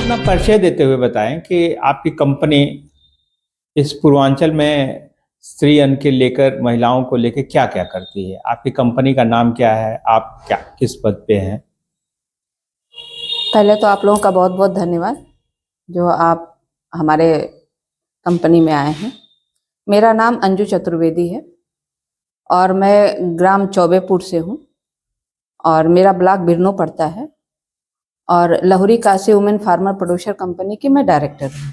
अपना परिचय देते हुए बताएं कि आपकी कंपनी इस पूर्वांचल में स्त्री अन्न के लेकर महिलाओं को लेकर क्या क्या करती है। आपकी कंपनी का नाम क्या है, आप क्या किस पद पे हैं। पहले तो आप लोगों का बहुत बहुत धन्यवाद जो आप हमारे कंपनी में आए हैं। मेरा नाम अंजू चतुर्वेदी है और मैं ग्राम चौबेपुर से हूँ और मेरा ब्लॉक बिरनो पड़ता है और Lahuri Kashi women farmer producer company की मैं डायरेक्टर हूँ।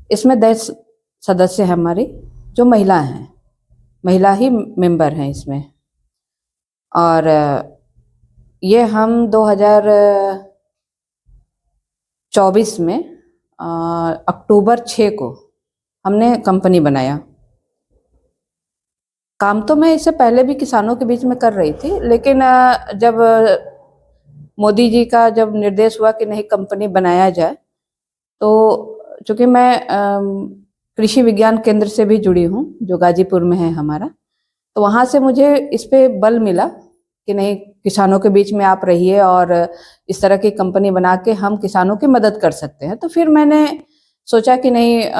इसमें 10 सदस्य हैं हमारी जो महिला हैं, महिला ही मेंबर हैं इसमें। और ये हम 2024 में अक्टूबर 6 को हमने कंपनी बनाया। काम तो मैं इससे पहले भी किसानों के बीच में कर रही थी, लेकिन जब मोदी जी का जब निर्देश हुआ कि नहीं कंपनी बनाया जाए, तो चूँकि मैं कृषि विज्ञान केंद्र से भी जुड़ी हूँ जो गाजीपुर में है हमारा, तो वहाँ से मुझे इस पे बल मिला कि नहीं किसानों के बीच में आप रहिए और इस तरह की कंपनी बना के हम किसानों की मदद कर सकते हैं। तो फिर मैंने सोचा कि नहीं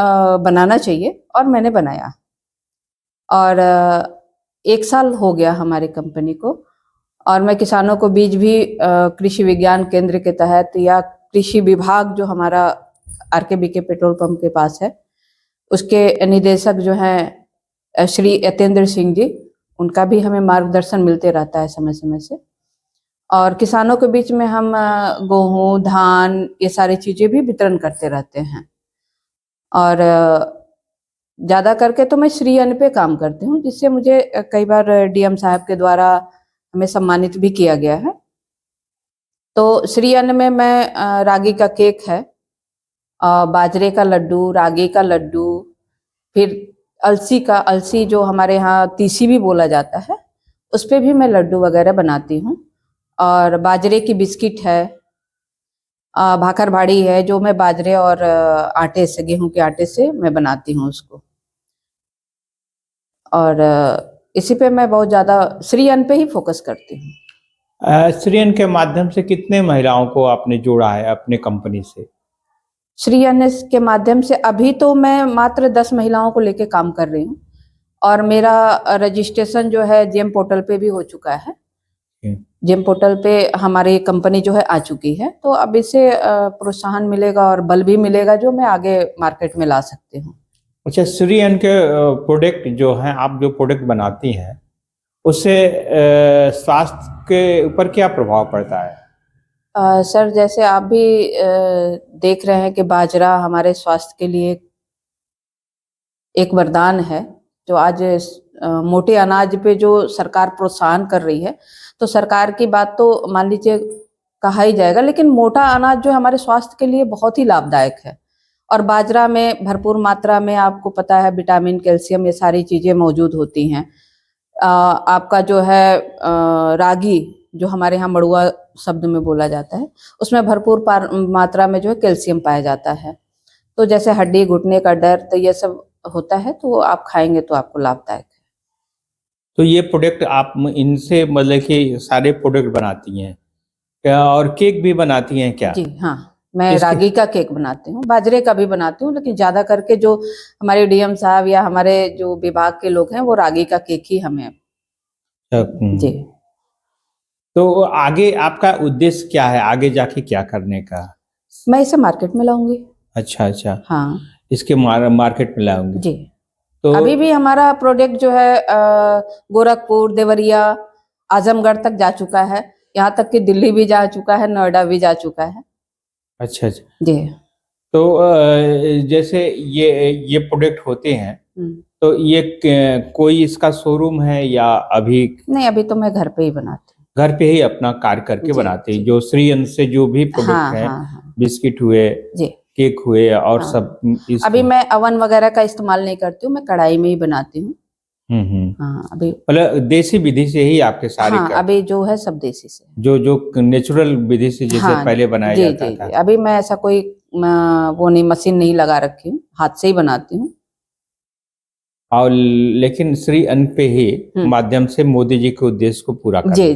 बनाना चाहिए और मैंने बनाया। और 1 साल हो गया हमारी कंपनी को और मैं किसानों को बीज भी कृषि विज्ञान केंद्र के तहत या कृषि विभाग जो हमारा RKBK पेट्रोल पंप के पास है, उसके निदेशक जो हैं श्री यतेंद्र सिंह जी, उनका भी हमें मार्गदर्शन मिलते रहता है समय समय से। और किसानों के बीच में हम गेहूँ, धान, ये सारी चीज़ें भी वितरण करते रहते हैं। और ज़्यादा करके तो मैं श्री अन्न पे काम करती हूँ, जिससे मुझे कई बार DM साहब के द्वारा हमें सम्मानित भी किया गया है। तो श्री अन्न में मैं रागी का केक है, बाजरे का लड्डू, रागी का लड्डू, फिर अलसी जो हमारे यहाँ तीसी भी बोला जाता है, उस पे भी मैं लड्डू वगैरह बनाती हूँ। और बाजरे की बिस्किट है, भाकर भाड़ी है जो मैं बाजरे और आटे से, गेहूं के आटे से मैं बनाती हूँ उसको। और इसी पे मैं बहुत ज़्यादा श्री अन्न पे ही फोकस करती हूँ। श्री अन्न के माध्यम से कितने महिलाओं को आपने जोड़ा है अपने कंपनी से। श्री अन्न के माध्यम से अभी तो मैं मात्र 10 महिलाओं को लेके काम कर रही हूँ और मेरा रजिस्ट्रेशन जो है GM पोर्टल पे भी हो चुका है। GM पोर्टल पे हमारी कंपनी जो है आ चुकी है, तो अब इससे प्रोत्साहन मिलेगा और बल भी मिलेगा जो मैं आगे मार्केट में ला सकती हूँ। अच्छा, श्री अन्न के प्रोडक्ट जो हैं, आप जो प्रोडक्ट बनाती हैं, उससे स्वास्थ्य के ऊपर क्या प्रभाव पड़ता है। सर जैसे आप भी देख रहे हैं कि बाजरा हमारे स्वास्थ्य के लिए एक वरदान है। जो आज मोटे अनाज पे जो सरकार प्रोत्साहन कर रही है, तो सरकार की बात तो मान लीजिए कहा ही जाएगा, लेकिन मोटा अनाज जो हमारे स्वास्थ्य के लिए बहुत ही लाभदायक है। और बाजरा में भरपूर मात्रा में आपको पता है विटामिन, कैल्शियम, ये सारी चीज़ें मौजूद होती हैं। आपका जो है रागी जो हमारे यहाँ मड़ुआ शब्द में बोला जाता है, उसमें भरपूर मात्रा में जो है कैल्शियम पाया जाता है। तो जैसे हड्डी घुटने का दर्द, तो ये सब होता है, तो आप खाएंगे तो आपको लाभदायक है। तो ये प्रोडक्ट आप इनसे मतलब कि सारे प्रोडक्ट बनाती हैं क्या, और केक भी बनाती हैं क्या। जी हाँ, मैं रागी का केक बनाती हूँ, बाजरे का भी बनाती हूँ, लेकिन ज़्यादा करके जो हमारे DM साहब या हमारे जो विभाग के लोग हैं वो रागी का केक ही हमें। जी। तो आगे आपका उद्देश्य क्या है, आगे जाके क्या करने का। मैं इसे मार्केट में लाऊंगी। अच्छा। हाँ, इसके मार्केट में लाऊंगी जी। तो अभी भी हमारा प्रोडक्ट जो है गोरखपुर, देवरिया, आजमगढ़ तक जा चुका है, यहाँ तक कि दिल्ली भी जा चुका है, नोएडा भी जा चुका है। अच्छा जी। तो जैसे ये प्रोडक्ट होते हैं, तो ये कोई इसका शोरूम है या अभी नहीं, अभी तो मैं घर पे ही बनाती हूँ। घर पे ही अपना कार्य करके बनाते हैं। जो श्री अन्न से जो भी प्रोडक्ट है, बिस्किट हुए, केक हुए और सब अभी मैं अवन वगैरह का इस्तेमाल नहीं करती हूँ, मैं कढ़ाई में ही बनाती हूँ। हाँ, अभी मतलब देसी विधि से ही आपके सारे हाँ, अभी जो है सब देसी से, जो नेचुरल विधि से जैसे पहले बनाया जाता था। अभी मैं ऐसा कोई वो नहीं, मशीन नहीं लगा रखी हूँ, हाथ से ही बनाती हूँ। और लेकिन श्री अन्न पे ही माध्यम से मोदी जी के उद्देश्य को पूरा करना। जी।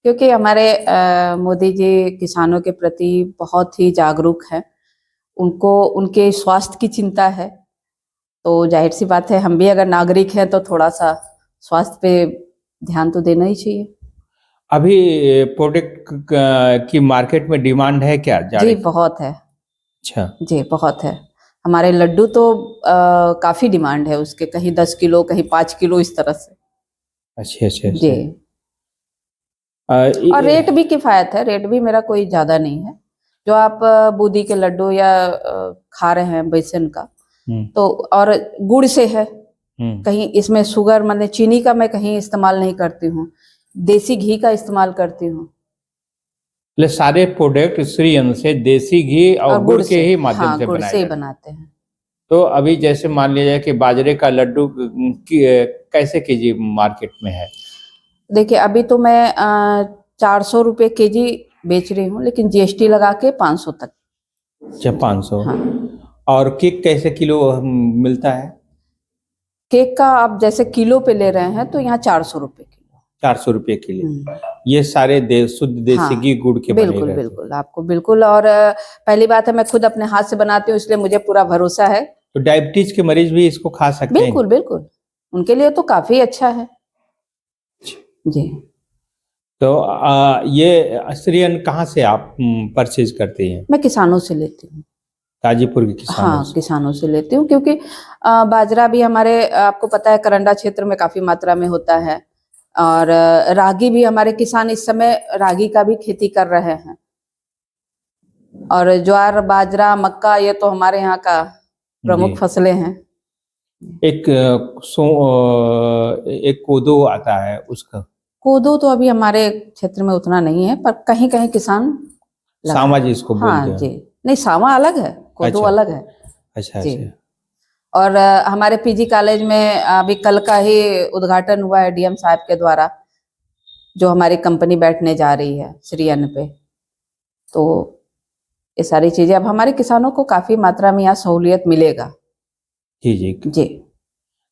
क्योंकि हमारे मोदी जी किसानों के प्रति बहुत ही जागरूक हैं, उनको उनके स्वास्थ्य की चिंता है, तो जाहिर सी बात है हम भी अगर नागरिक हैं तो थोड़ा सा स्वास्थ्य पे ध्यान तो देना ही चाहिए। अभी प्रोडक्ट की मार्केट में डिमांड है क्या जी जाड़े की? बहुत है, अच्छा। जी बहुत है। हमारे लड्डू तो काफी डिमांड है उसके, कहीं 10 किलो कहीं 5 किलो इस तरह से। अच्छे अच्छे जी, अच्छे। और रेट भी किफायत है, रेट भी मेरा कोई ज्यादा नहीं है। जो आप बूंदी के लड्डू या खा रहे हैं बेसन का, तो और गुड़ से है, कहीं इसमें शुगर माने चीनी का मैं कहीं इस्तेमाल नहीं करती हूँ, देसी घी का इस्तेमाल करती हूँ। मतलब सारे प्रोडक्ट श्री अन्न से देसी घी और गुड़ के से, ही माध्यम हाँ से गुड़ बनाए से ही जाते हैं। बनाते हैं। तो अभी जैसे मान लिया जाए कि बाजरे का लड्डू कैसे केजी मार्केट में है? देखिए अभी तो मैं 400 रुपये केजी बेच रही हूँ, लेकिन जीएसटी लगा के 500 तक। अच्छा, 500। हाँ। और केक कैसे किलो मिलता है? केक का आप जैसे किलो पे ले रहे हैं तो यहाँ 400 रुपये किलो। 400 रुपये किलो। ये सारे शुद्ध देसी घी गुड़ के बने बिल्कुल रहते हैं। बिल्कुल, आपको बिल्कुल। और पहली बात है मैं खुद अपने हाथ से बनाती हूँ, इसलिए मुझे पूरा भरोसा है। तो डायबिटीज के मरीज भी इसको खा सकते हैं? बिल्कुल बिल्कुल, उनके लिए तो काफी अच्छा है जी। तो ये श्री अन्न कहाँ से आप परचेज करती हैं? मैं किसानों से लेती हूँ। गाजीपुर के किसानों हाँ से? किसानों से लेती हूँ, क्योंकि बाजरा भी हमारे आपको पता है करंडा क्षेत्र में काफी मात्रा में होता है, और रागी भी हमारे किसान इस समय रागी का भी खेती कर रहे हैं, और ज्वार बाजरा मक्का ये तो हमारे यहाँ का प्रमुख फसलें हैं। एक एक कोदो आता है उसका? कोदो तो अभी हमारे क्षेत्र में उतना नहीं है, पर कहीं कहीं किसान लगा सामा है। जिसको हाँ बोलते हैं। जी, नहीं सामा अलग है, कोदो अच्छा। अलग है अच्छा जी। अच्छा। और हमारे पीजी कॉलेज में अभी कल का ही उद्घाटन हुआ है डीएम साहब के द्वारा, जो हमारी कंपनी बैठने जा रही है श्री अन्न पे। तो ये सारी चीजें अब हमारे किसानों को काफी मात्रा में यहाँ सहूलियत मिलेगा। जी जी। जी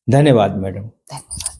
धन्यवाद मैडम। धन्यवाद।